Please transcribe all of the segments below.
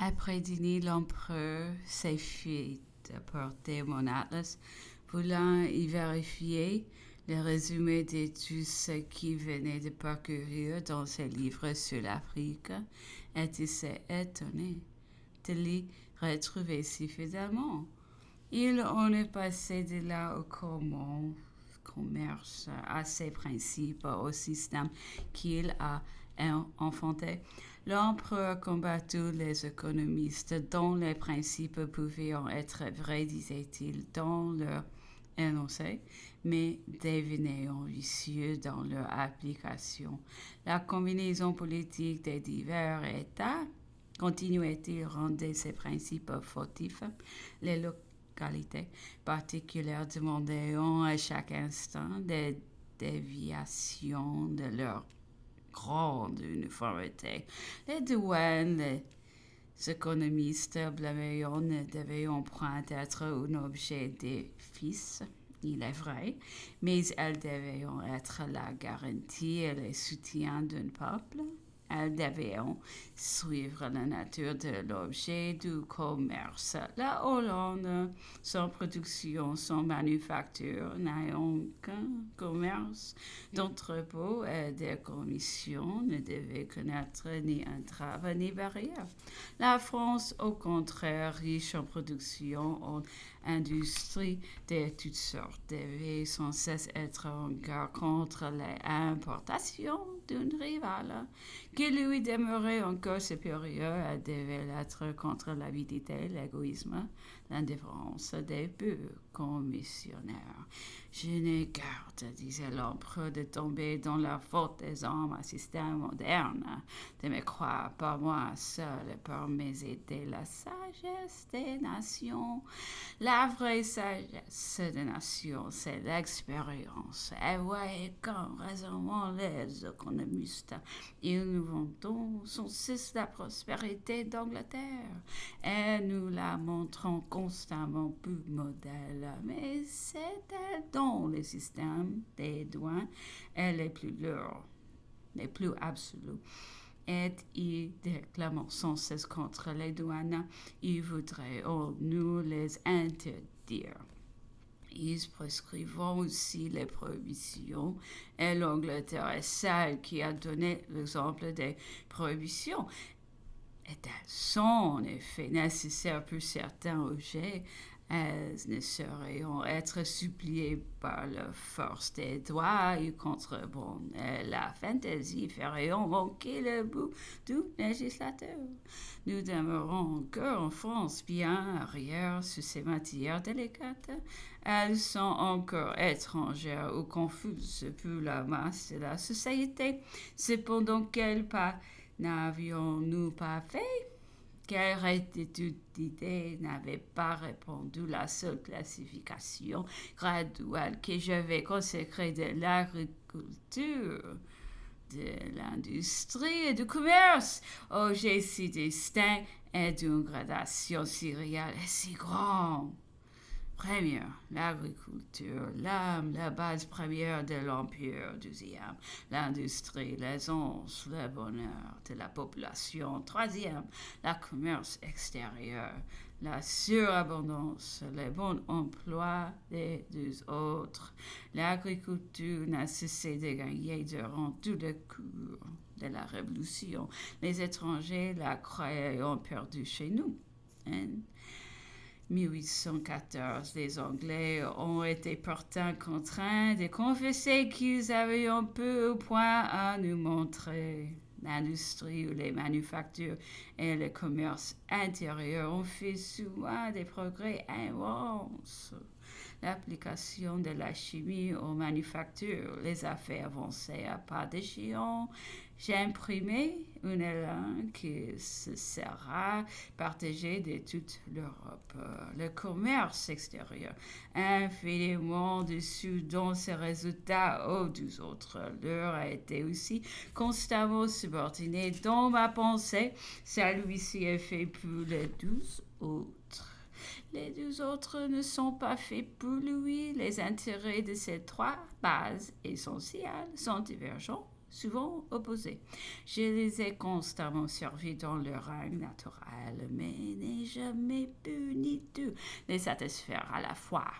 Après dîner, l'empereur s'effuyait de porter mon atlas, voulant y vérifier le résumé de tout ce qu'il venait de parcourir dans ses livres sur l'Afrique, était étonné de l'y retrouver si fidèlement. Il en est passé de là au commerce, à ses principes, au système qu'il a enfanté. L'empereur combat tous les économistes dont les principes pouvaient être vrais, disait-il, dans leur énoncé, mais devenant vicieux dans leur application. La combinaison politique des divers États, continuait-il, rendait ces principes fautifs. Les localités particulières demandaient à chaque instant des déviations de leur grande uniformité. Les douanes, les économistes blâmeurs ne devaient point être un objet de fils, il est vrai, mais elles devaient être la garantie et le soutien d'un peuple. Elles devaient suivre la nature de l'objet du commerce. La Hollande, sans production, sans manufacture, n'ayant qu'un commerce d'entrepôts et de commissions, ne devait connaître ni entrave ni barrière. La France, au contraire, riche en production, en industrie de toutes sortes, devait sans cesse être en guerre contre les importations d'une rivale qui lui demeurait encore supérieur. Elle devait l'être contre l'avidité, l'égoïsme, l'indifférence des peu commissionnaires. Je n'ai garde, disait l'empereur, de tomber dans la faute des hommes à système moderne, de me croire par moi seul et par mes idées la sagesse des nations. La vraie sagesse des nations, c'est l'expérience. Et voyez qu'en raisonnant les économistes, ils nous vantons sans cesse la prospérité d'Angleterre et nous la montrons constamment plus modèle. Mais c'est elle dont le système des douanes est le plus lourd, les plus absolus. Et ils déclamant sans cesse contre les douanes, ils voudraient nous les interdire. Ils prescrivent aussi les prohibitions et l'Angleterre est celle qui a donné l'exemple des prohibitions. Et elles sont en effet nécessaires pour certains objets. Elles ne sauraient être suppliées par la force des doigts et contrebande. Et la fantaisie ferait manquer le bout du législateur. Nous demeurons encore en France bien arrière sur ces matières délicates. Elles sont encore étrangères ou confuses pour la masse de la société. Cependant, quel pas n'avions-nous pas fait? Quelle rectitude d'idées n'avait pas répondu la seule classification graduelle que j'avais consacrée de l'agriculture, de l'industrie et du commerce? Oh, j'ai si distinct et d'une gradation si réelle et si grande. Première, l'agriculture, l'âme, la base première de l'empire. Deuxième, l'industrie, l'aisance, le bonheur de la population. Troisième, le commerce extérieur, la surabondance, le bon emploi des deux autres. L'agriculture n'a cessé de gagner durant tout le cours de la Révolution. Les étrangers la croyaient perdue chez nous. 1814, les Anglais ont été pourtant contraints de confesser qu'ils avaient un peu au point à nous montrer. L'industrie ou les manufactures et le commerce intérieur ont fait souvent des progrès immenses. L'application de la chimie aux manufactures les a fait avancer à pas de géant. J'ai imprimé une langue qui se sera partagée de toute l'Europe. Le commerce extérieur, infiniment dessus dans ses résultats aux deux autres, leur a été aussi constamment subordonné dans ma pensée. Celui-ci est fait pour les 12 autres. Les deux autres ne sont pas faits pour lui. Les intérêts de ces trois bases essentielles sont divergents souvent opposés. Je les ai constamment servis dans leur rang naturel, mais n'ai jamais pu ni dû les satisfaire à la fois.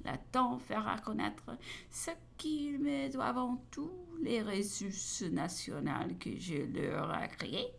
Le temps fera connaître ce qu'ils me doivent en tous les ressources nationales que je leur ai créées,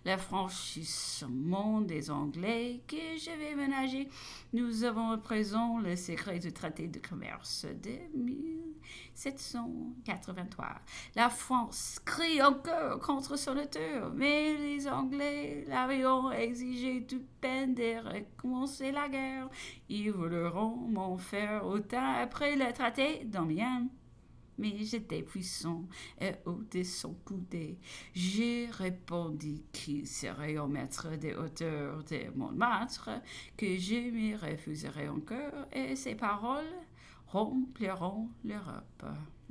le franchissement des Anglais que je vais ménager. Nous avons à présent le secret du traité de commerce de 1783. La France crie encore contre son auteur, mais les Anglais l'avaient exigé toute peine de recommencer la guerre. Ils voudront m'en faire autant après le traité d'Amiens. Mais j'étais puissant et haut de son coudé. J'ai répondu qu'il serait au maître des hauteurs de Montmartre, que je me refuserais encore, et ces paroles rempliront l'Europe.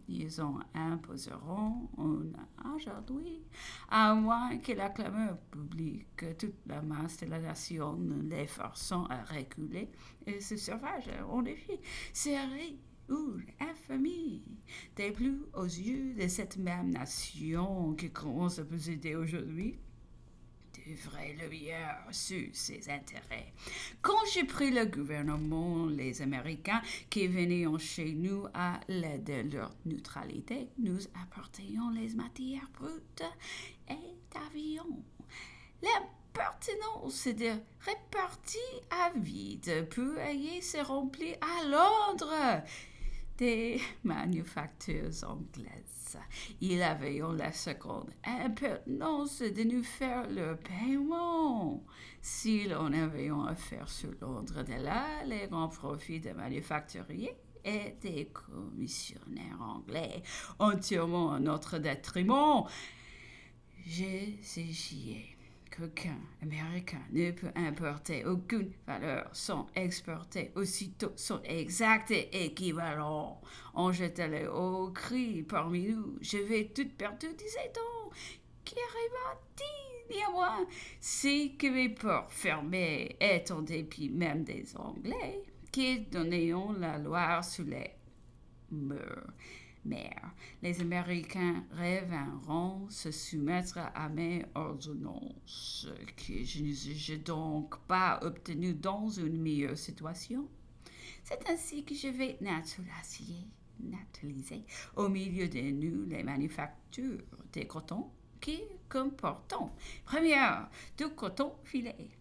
Ils en imposeront aujourd'hui, à moins que la clameur publique, toute la masse de la nation, les forçant à reculer, et ce sauvage, en effet, serait ou infamie, des plus aux yeux de cette même nation qui commence à posséder aujourd'hui de vraies lumières sur ses intérêts. Quand j'ai pris le gouvernement, les Américains qui venaient chez nous à l'aide de leur neutralité, nous apportions les matières brutes et d'avions. L'impertinence de répartir à vide pour aller se remplir à Londres des manufactures anglaises. Ils avaient la seconde impertinence de nous faire le paiement. Si l'on avait affaire sur Londres de là, les grands profits des manufacturiers et des commissionnaires anglais, entièrement à notre détriment, j'exigeais qu'aucun Américain ne peut importer aucune valeur sans exporter aussitôt son exact équivalent. On jetait les hauts cris parmi nous. Je vais tout perdre, disait-on. Qui arriva-t-il, néanmoins, c'est que mes ports fermés, et en dépit même des Anglais, qui donnaient la Loire sous les murs. Les Américains revinront se soumettre à mes ordonnances, que je n'ai donc pas obtenues dans une meilleure situation. C'est ainsi que je vais naturaliser au milieu de nous les manufactures de coton qui comportons, première, du coton filé.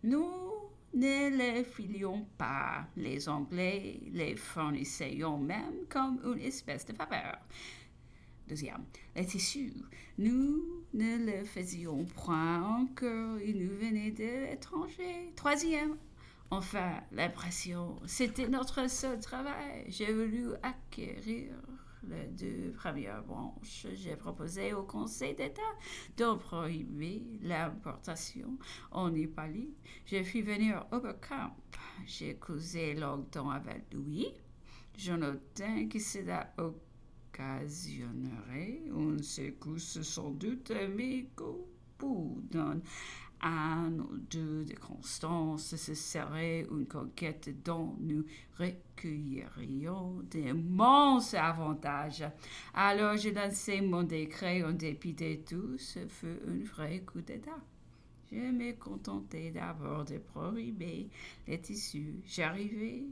Nous ne les filions pas. Les Anglais les fournissaient même comme une espèce de faveur. Deuxième, les tissus. Nous ne les faisions point encore. Ils nous venaient de l'étranger. Troisième, enfin, l'impression. C'était notre seul travail. J'ai voulu acquérir les deux premières branches. J'ai proposé au Conseil d'État de prohiber l'importation en Italie. J'ai fait venir Oberkamp. J'ai causé longtemps avec lui. J'en obtins que cela occasionnerait une secousse sans doute, mais qu'au bout d'un an ou deux de constance, ce serait une conquête dont nous recueillerions d'immenses avantages. Alors je lançai mon décret en dépit de tout. Ce fut un vrai coup d'État. Je me contentais d'abord de prohiber les tissus. J'arrivai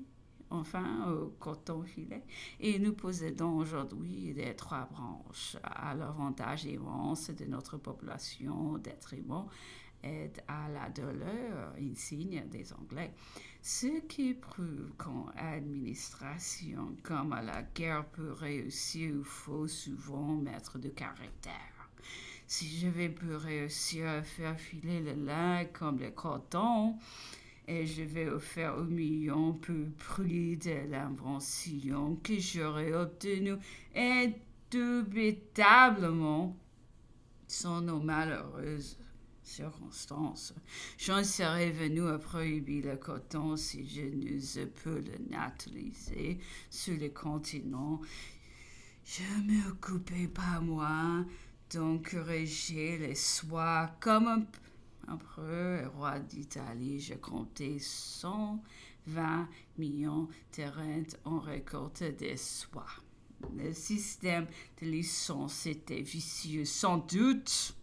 enfin au coton filet, et nous possédons aujourd'hui les trois branches à l'avantage immense de notre population détriment et à la douleur insigne des Anglais, ce qui prouve qu'en administration comme à la guerre peut réussir, il faut souvent mettre de caractère. Si j'avais pu réussir à faire filer le lin comme le coton, et je vais faire 1 million plus près de l'invention que j'aurais obtenue indubitablement sans nos malheureuses circonstances. J'en serais venu à prohiber le coton si je n'eusse pu le naturaliser sur le continent. Je m'occupais pas moi d'encourager les soies comme un empereur et roi d'Italie. Je comptais 120 millions de rentes en récolte des soies. Le système de licence était vicieux, sans doute.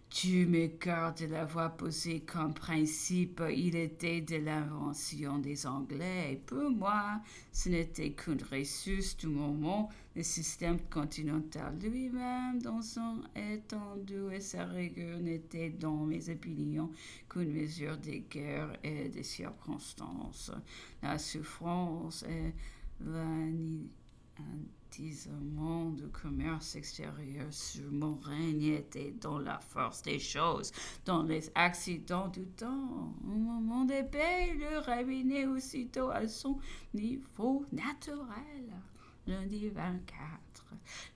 Tu m'écartes de l'avoir posé comme principe, il était de l'invention des Anglais, et pour moi, ce n'était qu'une ressource du moment. Le système continental lui-même, dans son étendue et sa rigueur, n'était, dans mes opinions, qu'une mesure des guerres et des circonstances. La souffrance et l'anisement du commerce extérieur sur mon règne était dans la force des choses, dans les accidents du temps. Au moment des paix, le revenait aussitôt à son niveau naturel. Lundi 24.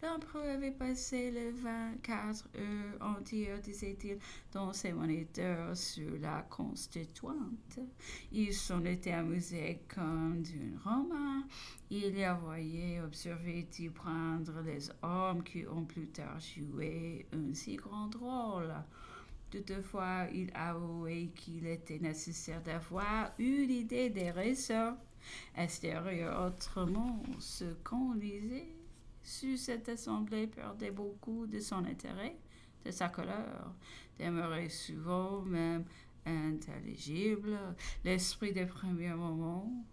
L'empereur avait passé les 24 heures entières, disait-il, dans ses moniteurs sur la Constituante. Il s'en était amusé comme d'un roman. Il y voyait, observait-il, prendre les hommes qui ont plus tard joué un si grand rôle. Toutefois, il avouait qu'il était nécessaire d'avoir une idée des ressorts extérieurs. Autrement, ce qu'on lisait sur cette assemblée perdait beaucoup de son intérêt, de sa couleur, demeurait souvent même intelligible. L'esprit des premiers moments,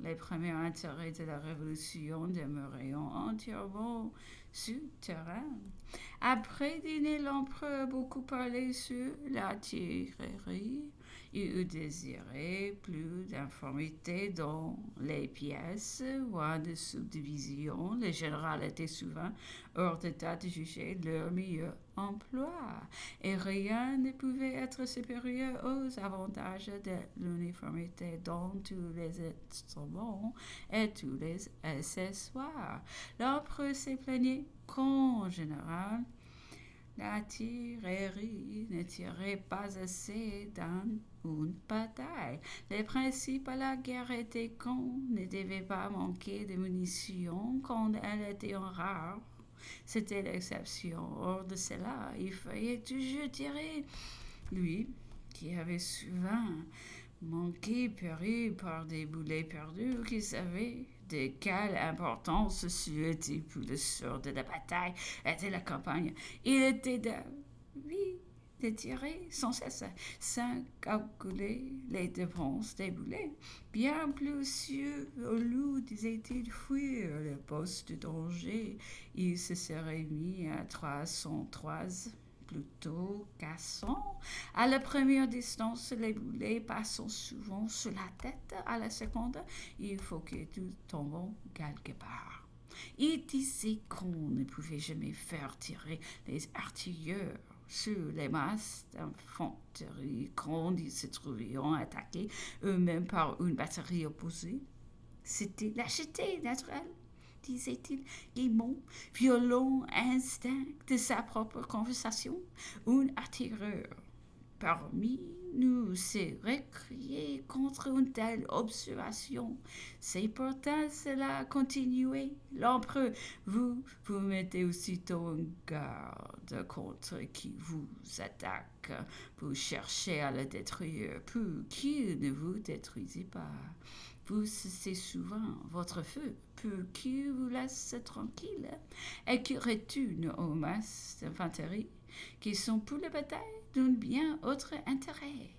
les premiers intérêts de la Révolution demeuraient entièrement souterrains. Après dîner, l'empereur a beaucoup parlé sur l'artillerie. Il eût désiré plus d'informité dans les pièces, voire de subdivisions. Les généraux étaient souvent hors d'état de juger leur meilleur emploi, et rien ne pouvait être supérieur aux avantages de l'uniformité dans tous les instruments et tous les accessoires. L'empereur s'est plaigné qu'en général, l'artillerie ne tirait pas assez dans une bataille. Les principes à la guerre étaient qu'on ne devait pas manquer de munitions quand elles étaient rares. C'était l'exception. Hors de cela, il fallait toujours tirer. Lui, qui avait souvent manqué, péri par des boulets perdus, qui savait de quelle importance c'était pour le sort de la bataille et de la campagne. Il était d'avis de tirer sans cesse, sans calculer les dépenses des boulets. Bien plus sûr, au lieu, disait-il, fuir le poste de danger, il se serait mis à 303 plutôt qu'à 100. À la première distance, les boulets passant souvent sur la tête. À la seconde, il faut que tout tombe quelque part. Il disait qu'on ne pouvait jamais faire tirer les artilleurs sur les masses d'infanterie quand ils se trouvaient attaqués eux-mêmes par une batterie opposée. C'était lâcheté naturelle, disait-il gaiement, violent instinct de sa propre conversation. Un attireur parmi nous s'est récrié contre une telle observation. C'est pourtant cela continuait. L'empereur, vous mettez aussitôt en garde contre qui vous attaque. Vous cherchez à le détruire pour qu'il ne vous détruisez pas. Vous cessez souvent votre feu pour qu'il vous laisse tranquille et qui retourne aux masses d'infanterie qui sont pour la bataille d'un bien autre intérêt.